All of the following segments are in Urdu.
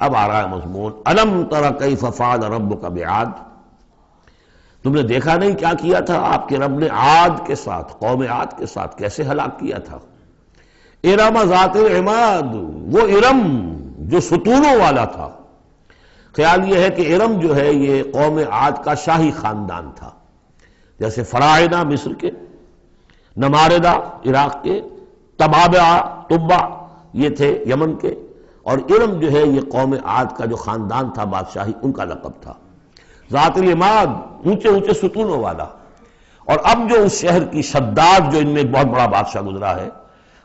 اب آ رہا ہے مضمون الم تر کیف فعل ربک بعاد، تم نے دیکھا نہیں کیا کیا تھا آپ کے رب نے عاد کے ساتھ، قوم عاد کے ساتھ کیسے ہلاک کیا تھا۔ ارم ذات العماد، وہ ارم جو ستونوں والا تھا۔ خیال یہ ہے کہ ارم جو ہے یہ قوم عاد کا شاہی خاندان تھا، جیسے فرائنہ مصر کے، نماردہ عراق کے، تبا یہ تھے یمن کے، اور ارم جو ہے یہ قوم عاد کا جو خاندان تھا بادشاہی، ان کا لقب تھا۔ ذات العماد، اونچے اونچے ستونوں والا۔ اور اب جو اس شہر کی شداد، جو ان میں ایک بہت بڑا بادشاہ گزرا ہے،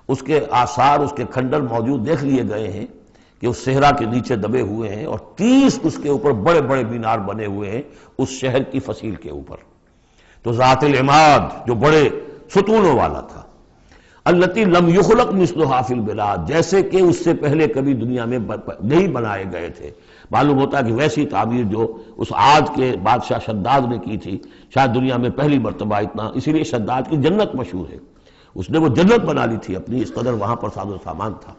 اس کے آثار، اس کے کھنڈر موجود دیکھ لیے گئے ہیں کہ اس صحرا کے نیچے دبے ہوئے ہیں، اور 30 اس کے اوپر بڑے بڑے مینار بنے ہوئے ہیں اس شہر کی فصیل کے اوپر۔ تو ذات العماد جو بڑے ستونوں والا تھا، التی لم یخلق مثلھا فی البلاد، جیسے کہ اس سے پہلے کبھی دنیا میں نہیں بنائے گئے تھے۔ معلوم ہوتا ہے کہ ویسی تعبیر جو اس عاد کے بادشاہ شداد نے کی تھی، شاید دنیا میں پہلی مرتبہ اتنا، اسی لیے شداد کی جنت مشہور ہے، اس نے وہ جنت بنا لی تھی اپنی، اس قدر وہاں پر ساز و سامان تھا۔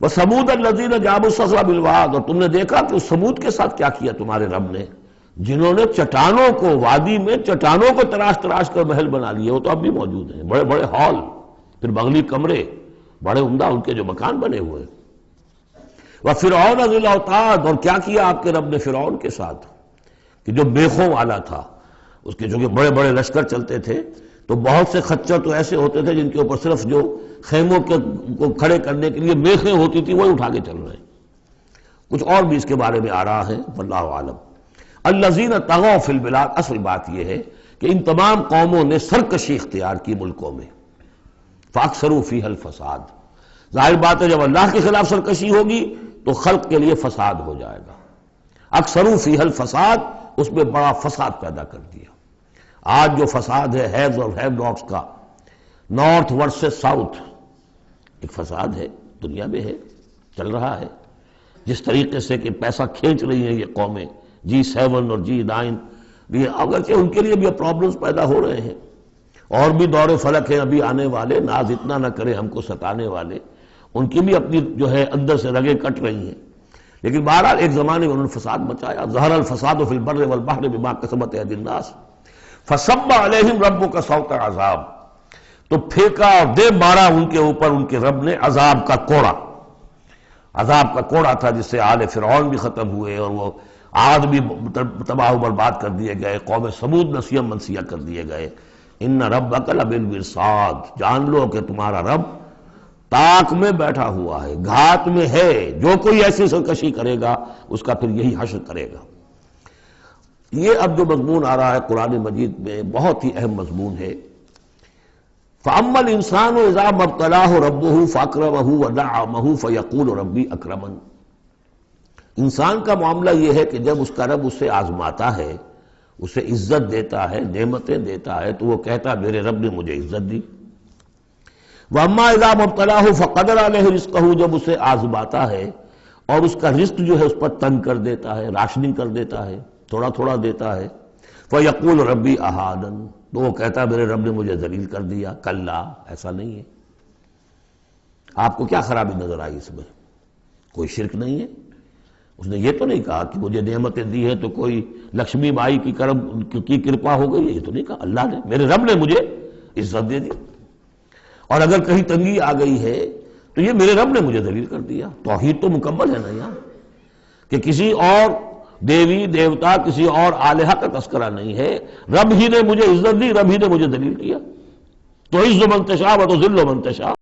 وَثَمُودَ الَّذِينَ جَابُوا الصَّخْرَ بِالْوَادِ، اور تم نے دیکھا کہ اس سمود کے ساتھ کیا کیا تمہارے رب نے، جنہوں نے چٹانوں کو، وادی میں چٹانوں کو تراش تراش کر محل بنا لیے، وہ تو اب بھی موجود ہیں، بڑے بڑے ہال، پھر بغلی کمرے، بڑے عمدہ ان کے جو مکان بنے ہوئے۔ وَفِرْعَوْنَ ذِي الْأَوْتَادِ، اور کیا کیا آپ کے رب نے فرعون کے ساتھ، کہ جو بیخوں والا تھا، اس کے جو کہ بڑے بڑے لشکر چلتے تھے، تو بہت سے خچر تو ایسے ہوتے تھے جن کے اوپر صرف جو خیموں کو کھڑے کرنے کے لیے میخیں ہوتی تھی وہی اٹھا کے چل رہے ہیں۔ کچھ اور بھی اس کے بارے میں آ رہا ہے، واللہ عالم۔ الذین طغوا فی البلاد، اصل بات یہ ہے کہ ان تمام قوموں نے سرکشی اختیار کی ملکوں میں، فاکثروا فیہا الفساد، ظاہر بات ہے جب اللہ کے خلاف سرکشی ہوگی تو خلق کے لیے فساد ہو جائے گا۔ اکثروا فیہا الفساد، اس میں بڑا فساد پیدا کر دیا۔ آج جو فساد ہے ہیوز اور ہیو ناٹس کا، نارتھ ورسز ساؤتھ، ایک فساد ہے، دنیا میں ہے، چل رہا ہے، جس طریقے سے کہ پیسہ کھینچ رہی ہیں یہ قومیں، G7 اور G9، اگرچہ ان کے لیے بھی پرابلمز پیدا ہو رہے ہیں، اور بھی دور فلک ہیں ابھی آنے والے، ناز اتنا نہ کرے ہم کو ستانے والے، ان کی بھی اپنی جو ہے اندر سے رگیں کٹ رہی ہیں، لیکن بہرحال ایک زمانے میں انہوں نے فساد مچایا۔ ظہر الفساد فی البر والبحر بما کسبت ایدی الناس فصب علیہم ربک صوت عذاب، تو پھینکا اور دے مارا ان کے اوپر ان کے رب نے عذاب کا کوڑا۔ عذاب کا کوڑا تھا جس سے آل فرعون بھی ختم ہوئے، اور وہ عاد بھی تباہ و برباد کر دیے گئے، قوم ثمود نسیہ منسیہ کر دیے گئے۔ ان ربک لبالمرصاد، جان لو کہ تمہارا رب تاک میں بیٹھا ہوا ہے، گھات میں ہے، جو کوئی ایسی سرکشی کرے گا اس کا پھر یہی حشر کرے گا۔ یہ اب جو مضمون آ رہا ہے قرآن مجید میں بہت ہی اہم مضمون ہے۔ فَأَمَّا الْإِنسَانُ إِذَا مَا ابْتَلَاهُ رَبُّهُ فَأَكْرَمَهُ وَنَعَّمَهُ فَيَقُولُ رَبِّي أَكْرَمَنِ، انسان کا معاملہ یہ ہے کہ جب اس کا رب اسے آزماتا ہے، اسے عزت دیتا ہے، نعمتیں دیتا ہے، تو وہ کہتا ہے میرے رب نے مجھے عزت دی۔ وَأَمَّا إِذَا مَا ابْتَلَاهُ فَقَدَرَ عَلَيْهِ رِزْقَهُ، جب اسے آزماتا ہے اور اس کا رزق جو ہے اس پر تنگ کر دیتا ہے، راشننگ کر دیتا ہے، تھوڑا تھوڑا دیتا ہے، فَيَقُولُ رَبِّي أَهَانَنِ، تو وہ کہتا ہے میرے رب نے مجھے ذلیل کر دیا۔ کلا، ایسا نہیں ہے۔ آپ کو کیا خرابی نظر آئی اس میں؟ کوئی شرک نہیں ہے۔ اس نے یہ تو نہیں کہا کہ مجھے نعمتیں دی ہیں تو کوئی لکشمی مائی کی کرپا ہو گئی ہے، یہ تو نہیں کہا۔ اللہ نے، میرے رب نے مجھے عزت دے دی، اور اگر کہیں تنگی آ گئی ہے تو یہ میرے رب نے مجھے ذلیل کر دیا۔ توحید تو مکمل ہے نا یہاں، کہ کسی اور دیوی دیوتا، کسی اور الہہ کا تذکرہ نہیں ہے، رب ہی نے مجھے عزت دی، رب ہی نے مجھے ذلیل کیا۔ تو عز من تشاء و تذل من تشاء۔